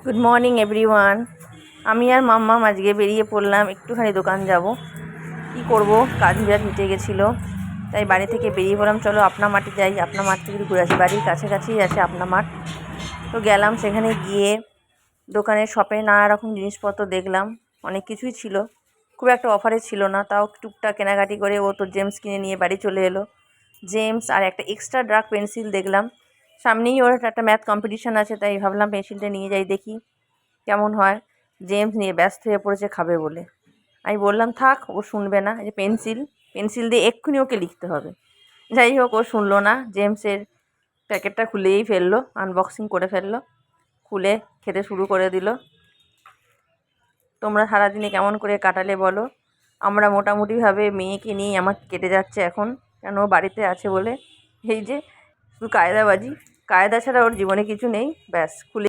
Good morning everyone. আমি আর মাম্মাম আজকে বেরিয়ে পড়লাম, একটুখানি দোকান যাব। কি করব, কাজ বিরাট মিটে গেছিলো, তাই বাড়ি থেকে বেরিয়ে পড়লাম। চলো আপনা মাঠে যাই, আপনা মাঠ থেকে ঘুরে আসি। বাড়ির কাছাকাছিই আছে আপনা মাঠ। তো গেলাম, সেখানে গিয়ে দোকানের শপে নানা রকম জিনিসপত্র দেখলাম। অনেক কিছুই ছিল, খুব একটা অফারে ছিল না, তাও টুকটাক কেনাকাটি করে ও তো জেমস কিনে নিয়ে বাড়ি চলে এলো। জেমস আর একটা এক্সট্রা ডার্ক পেন্সিল দেখলাম। সামনেই ওর একটা ম্যাথ কম্পিটিশান আছে, তাই ভাবলাম পেন্সিলটা নিয়ে যাই, দেখি কেমন হয়। জেমস নিয়ে ব্যস্ত হয়ে পড়েছে খাবে বলে। আমি বললাম থাক, ও শুনবে না, এই যে পেন্সিল পেন্সিল দিয়ে এক্ষুনি ওকে লিখতে হবে। যাই হোক, ও শুনলো না। জেমসের প্যাকেটটা খুলেই ফেললো, আনবক্সিং করে ফেললো, খুলে খেতে শুরু করে দিল। তোমরা সারাদিনে কেমন করে কাটালে বলো? আমরা মোটামুটিভাবে মেয়েকে নিয়েই আমার কেটে যাচ্ছে এখন, কেন ও বাড়িতে আছে বলে। এই যে শুধু কায়দাবাজি, কায়দা ছাড়া ওর জীবনে কিছু নেই। ব্যাস খুলে